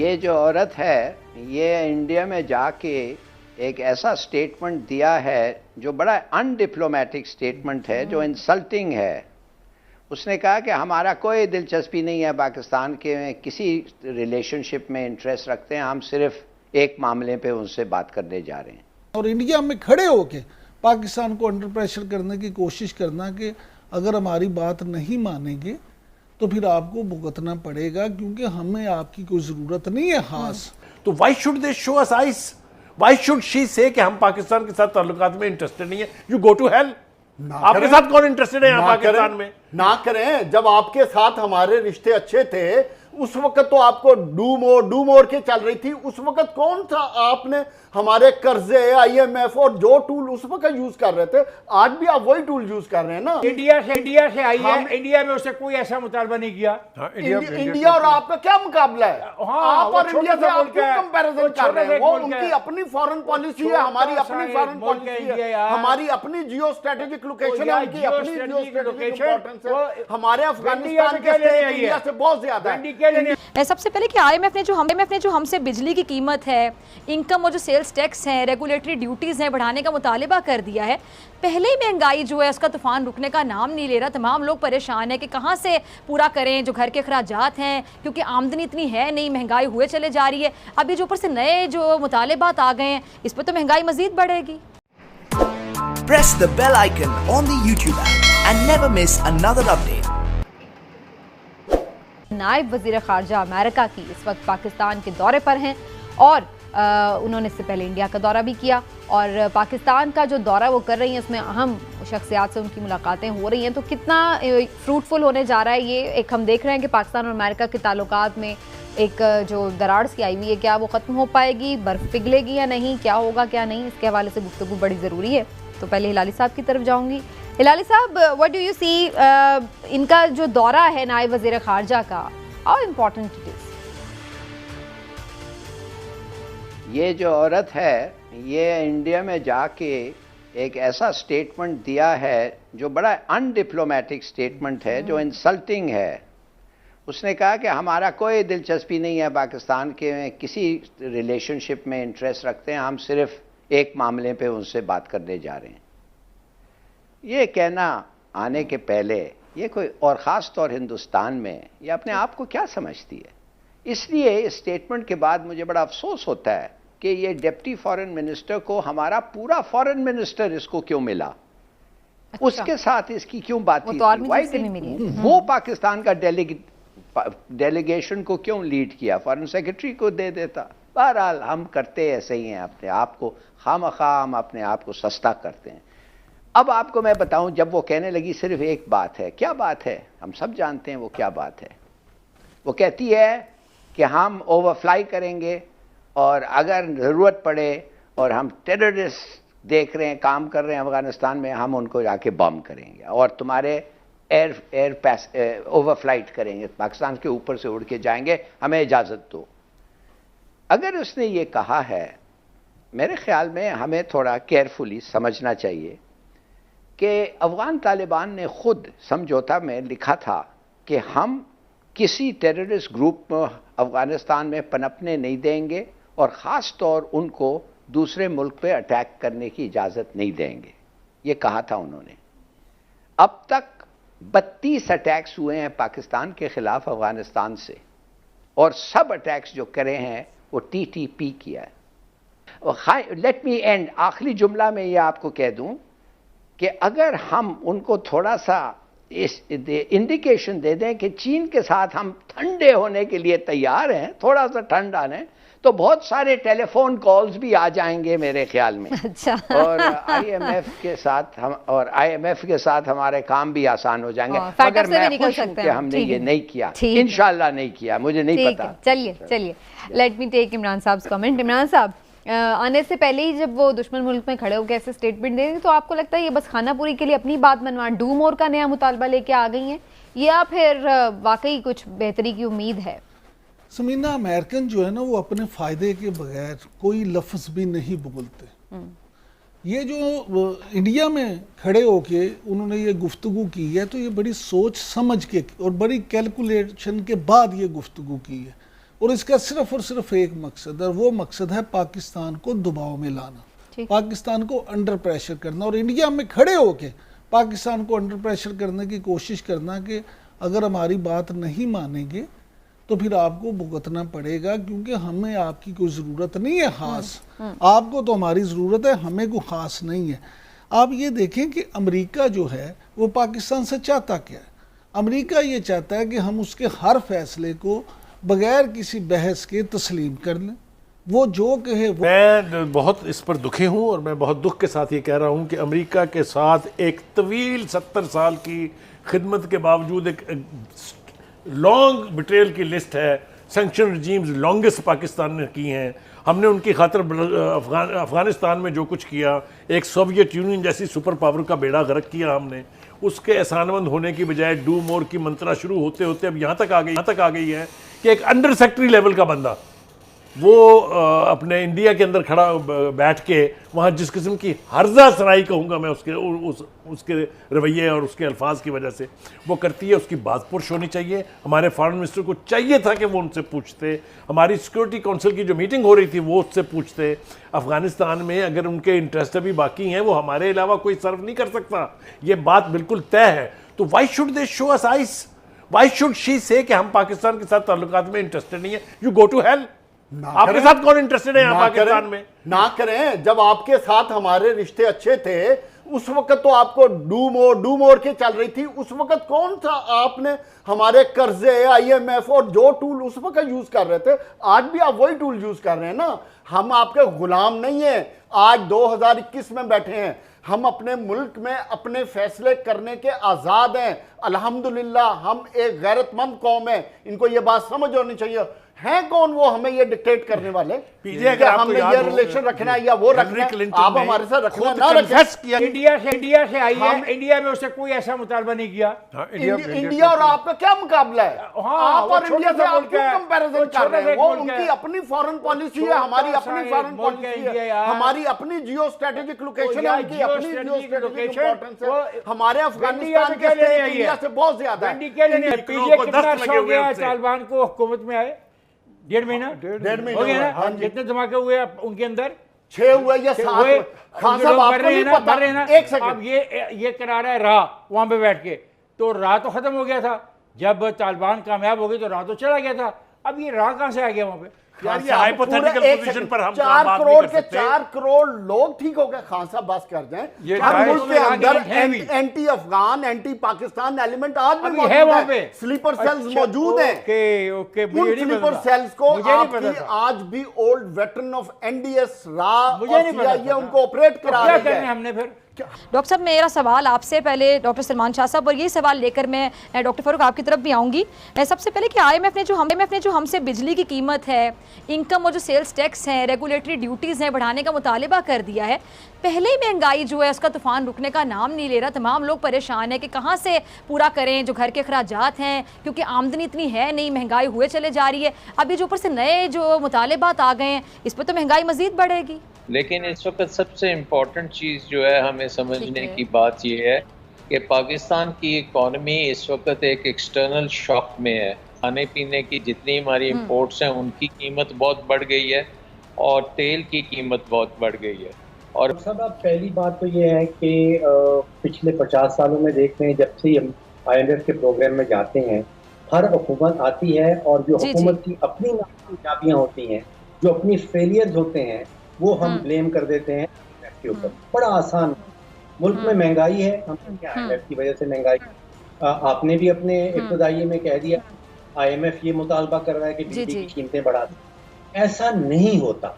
ये जो औरत है ये इंडिया में जाके एक ऐसा स्टेटमेंट दिया है जो बड़ा अनडिप्लोमेटिक स्टेटमेंट है, जो इंसल्टिंग है। उसने कहा कि हमारा कोई दिलचस्पी नहीं है पाकिस्तान के किसी रिलेशनशिप में इंटरेस्ट रखते हैं, हम सिर्फ एक मामले पे उनसे बात करने जा रहे हैं। और इंडिया में खड़े होके पाकिस्तान को अंडर प्रेशर करने की कोशिश करना कि अगर हमारी बात नहीं मानेंगे तो फिर आपको भुगतना पड़ेगा, क्योंकि हमें आपकी कोई जरूरत नहीं है खास। तो why should they show us ice? Why should she से कि हम पाकिस्तान के साथ ताल्लुकात में इंटरेस्टेड नहीं है? You go to hell. आपके साथ कौन इंटरेस्टेड है यहाँ पाकिस्तान में? ना करें। जब आपके साथ हमारे रिश्ते अच्छे थे उस वक्त तो आपको डू मोर के चल रही थी। उस वक्त कौन सा आपने हमारे कर्जे, IMF और जो टूल उस वक्त यूज कर रहे थे, आज भी आप वही टूल यूज कर रहे हैं ना। इंडिया से आई है, इंडिया में उससे कोई ऐसा मुतालबा नहीं किया। इंडिया और आपका क्या मुकाबला है? आप और इंडिया से आप क्यों कंपैरिजन कर रहे हैं? वो उनकी अपनी फॉरेन पॉलिसी है, हमारी अपनी फॉरेन पॉलिसी है, हमारी अपनी जियो स्ट्रेटेजिक लोकेशन है, उनकी अपनी जियो स्ट्रेटेजिक इंपॉर्टेंस है। हमारे अफगानिस्तान के स्टेट इंडिया से बहुत ज्यादा है। सबसे पहले कि IMF ने जो हमसे बिजली की कीमत है, इनकम और जो सेल्स टैक्स हैं, रेगुलेटरी ड्यूटीज़ हैं बढ़ाने का मुतालिबा कर दिया है। पहले ही महंगाई जो है उसका तूफान रुकने का नाम नहीं ले रहा। तमाम लोग परेशान हैं कि कहाँ से पूरा करें जो घर के अखराजात हैं, क्योंकि आमदनी इतनी है नहीं, महंगाई हुए चले जा रही है। अभी जो ऊपर से नए जो मुतालिबात आ गए हैं, इस पर तो महंगाई मजीद बढ़ेगी। Press the bell icon on the YouTube app and never miss another update. नायब वज़ीर ख़ारजा अमेरिका की इस वक्त पाकिस्तान के दौरे पर हैं और उन्होंने इससे पहले इंडिया का दौरा भी किया और पाकिस्तान का जो दौरा वो कर रही हैं उसमें अहम शख्सियात से उनकी मुलाकातें हो रही हैं। तो कितना फ्रूटफुल होने जा रहा है ये एक हम देख रहे हैं कि पाकिस्तान और अमेरिका के ताल्लुकात में एक जो दरार सी आई हुई है, क्या वो ख़त्म हो पाएगी, बर्फ़ पिघलेगी या नहीं, क्या होगा क्या नहीं, इसके हवाले से गुफ्तगू बड़ी ज़रूरी है। तो पहले हिलाली साहब की तरफ जाऊँगी। हिलाली साहब, व्हाट डू यू सी, इनका जो दौरा है नायब वज़ीर ख़ारजा का, हाउ इम्पोर्टेंट इट इज़? ये जो औरत है ये इंडिया में जाके एक ऐसा स्टेटमेंट दिया है जो बड़ा अनडिप्लोमेटिक स्टेटमेंट है, जो इंसल्टिंग है। उसने कहा कि हमारा कोई दिलचस्पी नहीं है पाकिस्तान के किसी रिलेशनशिप में इंटरेस्ट रखते हैं, हम सिर्फ एक मामले पे उनसे बात करने जा रहे हैं। ये कहना आने के पहले ये कोई और ख़ास तौर हिंदुस्तान में ये अपने आप को क्या समझती है? इसलिए इस स्टेटमेंट के बाद मुझे बड़ा अफसोस होता है कि ये डिप्टी फॉरेन मिनिस्टर को हमारा पूरा फॉरेन मिनिस्टर इसको क्यों मिला। अच्छा। उसके साथ इसकी क्यों बात थी? वो पाकिस्तान का डेलीगेशन को क्यों लीड किया? फॉरेन सेक्रेटरी को दे देता। बहरहाल हम करते ऐसे ही हैं, अपने आप को खामखा हम अपने आप को सस्ता करते हैं। अब आपको मैं बताऊं, जब वो कहने लगी सिर्फ एक बात है, क्या बात है हम सब जानते हैं वो क्या बात है। वो कहती है कि हम ओवरफ्लाई करेंगे और अगर ज़रूरत पड़े और हम टेररिस्ट देख रहे हैं काम कर रहे हैं अफगानिस्तान में, हम उनको जाके बम करेंगे और तुम्हारे एयर ओवरफ्लाइट करेंगे, पाकिस्तान के ऊपर से उड़ के जाएंगे, हमें इजाज़त दो। अगर उसने ये कहा है, मेरे ख्याल में हमें थोड़ा केयरफुली समझना चाहिए कि अफ़गान तालिबान ने खुद समझौता में लिखा था कि हम किसी टेररिस्ट ग्रुप में अफ़गानिस्तान में पनपने नहीं देंगे और ख़ास तौर उनको दूसरे मुल्क पे अटैक करने की इजाज़त नहीं देंगे। ये कहा था उन्होंने। अब तक 32 अटैक्स हुए हैं पाकिस्तान के ख़िलाफ़ अफ़गानिस्तान से और सब अटैक्स जो करे हैं वो TTP किया है। लेट मी एंड, आखिरी जुमला में ये आपको कह दूं कि अगर हम उनको थोड़ा सा इस इंडिकेशन दे दें कि चीन के साथ हम ठंडे होने के लिए तैयार हैं, थोड़ा सा ठंडा लें, तो बहुत सारे टेलीफोन कॉल्स भी आ जाएंगे मेरे ख्याल में। अच्छा। और IMF के साथ हमारे काम भी आसान हो जाएंगे। मगर मैं खुश हूं कि हमने ये नहीं किया, इंशाल्लाह नहीं किया, मुझे नहीं पता। चलिए लेट मी टेक इमरान साहब कमेंट। इमरान साहब, आने से पहले ही जब वो दुश्मन मुल्क में खड़े होकर ऐसे स्टेटमेंट देंगे, तो आपको लगता है ये बस खानापुरी के लिए अपनी बात मनवा डू मोर का नया मुतालबा लेके आ गई हैं, या फिर वाकई कुछ बेहतरी की उम्मीद है? समीना, अमेरिकन जो है ना वो अपने फ़ायदे के बगैर कोई लफ्ज़ भी नहीं बोलते। ये जो इंडिया में खड़े होके उन्होंने ये गुफ्तगू की है, तो ये बड़ी सोच समझ के और बड़ी कैलकुलेशन के बाद ये गुफ्तगू की है। और इसका सिर्फ और सिर्फ एक मकसद है, वो मकसद है पाकिस्तान को दबाव में लाना, पाकिस्तान को अंडर प्रेशर करना और इंडिया में खड़े होके पाकिस्तान को अंडर प्रेशर करने की कोशिश करना कि अगर हमारी बात नहीं मानेंगे तो फिर आपको भुगतना पड़ेगा, क्योंकि हमें आपकी कोई ज़रूरत नहीं है खास, आपको तो हमारी ज़रूरत है, हमें कोई खास नहीं है। आप ये देखें कि अमेरिका जो है वो पाकिस्तान से चाहता क्या है। अमेरिका ये चाहता है कि हम उसके हर फैसले को बगैर किसी बहस के तस्लीम कर लें, वो जो कहे वो। मैं बहुत इस पर दुखी हूँ और मैं बहुत दुख के साथ ये कह रहा हूँ कि अमेरिका के साथ एक तवील 70 साल की खिदमत के बावजूद एक लॉन्ग बिट्रेयल की लिस्ट है। सैंक्शन रिजीम्स लॉन्गेस्ट पाकिस्तान ने की हैं। हमने उनकी खातर अफगानिस्तान में जो कुछ किया, एक सोवियत यूनियन जैसी सुपर पावर का बेड़ा गर्क किया हमने, उसके एहसानमंद होने की बजाय डू मोर की मंत्रा शुरू होते होते अब यहाँ तक आ गई है कि एक अंडर सेक्रेटरी लेवल का बंदा वो अपने इंडिया के अंदर खड़ा बैठ के वहाँ जिस किस्म की हर्जा सराई कहूँगा मैं उसके रवैये और उसके अल्फाज की वजह से वो करती है, उसकी बात पुरश होनी चाहिए। हमारे फॉरेन मिनिस्टर को चाहिए था कि वो उनसे पूछते, हमारी सिक्योरिटी काउंसिल की जो मीटिंग हो रही थी वो उससे पूछते। अफगानिस्तान में अगर उनके इंटरेस्ट अभी बाकी हैं वो हमारे अलावा कोई सर्व नहीं कर सकता, ये बात बिल्कुल तय है। तो why should they show us ice, why should she से कि हम पाकिस्तान के साथ ताल्लुकात में इंटरेस्टेड नहीं है। You go to hell. आपके साथ कौन इंटरेस्टेड है यहाँ पाकिस्तान में? ना करें। जब आपके साथ हमारे रिश्ते अच्छे थे उस वक्त तो आपको डू मोर के चल रही थी। उस वक्त कौन सा आपने हमारे कर्जे, IMF और जो टूल उस वक्त यूज कर रहे थे, आज भी आप वही टूल यूज कर रहे हैं ना। हम आपके गुलाम नहीं है। आज 2021 में बैठे हैं, हम अपने मुल्क में अपने फैसले करने के आजाद हैं अल्हम्दुलिल्लाह। हम एक गैरतमंद कौम है, इनको ये बात समझ होनी चाहिए। है कौन वो हमें ये डिक्टेट करने वाले? अगर हमने ये रिलेशन रखना है या वो रखना है, आप हमारे साथ रखना ना रखें। इंडिया से आई है, इंडिया में उससे कोई ऐसा मुतालबा नहीं किया। इंडिया और आपका क्या मुकाबला है? आप और इंडिया से आप क्यों कंपैरिजन कर रहे हैं? वो उनकी अपनी फॉरेन पॉलिसी है, हमारी अपनी फॉरेन पॉलिसी है, हमारी अपनी जियो स्ट्रेटेजिक लोकेशन है, उनकी अपनी जियो स्ट्रेटेजिक इंपॉर्टेंस है। हमारे अफगानिस्तान के स्टेट इंडिया से बहुत ज्यादा है। तालिबान को हुकूमत में आए 1.5 महीना हो गया ना। कितने धमाके हुए उनके अंदर? 6 हुए या 7 हुए। खान साहब आपको नहीं पता। एक सेकंड, अब ये करा रहा है राह वहां पे बैठ के, तो राह तो खत्म हो गया था। जब तालिबान कामयाब हो गई तो राह तो चला गया था। अब ये राह कहां से आ गया वहां पे? यार ये हाइपोथेटिकल पोजीशन पर हम 4 करोड़ के 4 करोड़ लोग ठीक हो गए। खान साहब बस कर जाएं। हर मुल्क के अंदर anti Afghan, anti Pakistan element आज भी मौजूद है वहां पे। स्लीपर सेल्स मौजूद हैं। ओके उन स्लीपर सेल्स को आपकी आज भी ओल्ड वेटरन ऑफ NDS राह और CIA उनको ऑपरेट करा रहे हैं। हमने फिर डॉक्टर साहब, मेरा सवाल आपसे पहले डॉक्टर सलमान शाह साहब, और ये सवाल लेकर मैं डॉक्टर फारूक आपकी तरफ भी आऊँगी। सबसे पहले कि IMF ने जो हमसे बिजली की कीमत है, इनकम और जो सेल्स टैक्स हैं, रेगुलेटरी ड्यूटीज़ हैं बढ़ाने का मुतालिबा कर दिया है। पहले ही महंगाई जो है उसका तूफान रुकने का नाम नहीं ले रहा। तमाम लोग परेशान हैं कि कहाँ से पूरा करें जो घर के अखराजात हैं, क्योंकि आमदनी इतनी है नहीं, महंगाई हुए चले जा रही है। अभी जो ऊपर से नए जो मुतालिबात आ गए हैं, इस पर तो महंगाई मज़ीद बढ़ेगी। लेकिन इस वक्त सबसे इम्पॉर्टेंट चीज़ जो है हमें समझने की बात यह है कि पाकिस्तान की इकॉनमी इस वक्त एक एक्सटर्नल शॉक में है। खाने पीने की जितनी हमारी इंपोर्ट्स हैं उनकी कीमत बहुत बढ़ गई है और तेल की कीमत बहुत बढ़ गई है। और सब अब पहली बात तो ये है कि पिछले 50 सालों में देख रहे हैं, जब से हम IMF के प्रोग्राम में जाते हैं, हर हुकूमत आती है और जो हुकूमत की अपनी नाकामियां होती हैं, जो अपनी फेलियर्स होते हैं, वो हम ब्लेम कर देते हैं IMF के ऊपर। बड़ा आसान, मुल्क में महंगाई है, हम IMF की वजह से महंगाई। आपने भी अपने इब्तदाई में कह दिया IMF ये मुतालबा कर रहा है कि बिजली की कीमतें बढ़ा दें। ऐसा नहीं होता।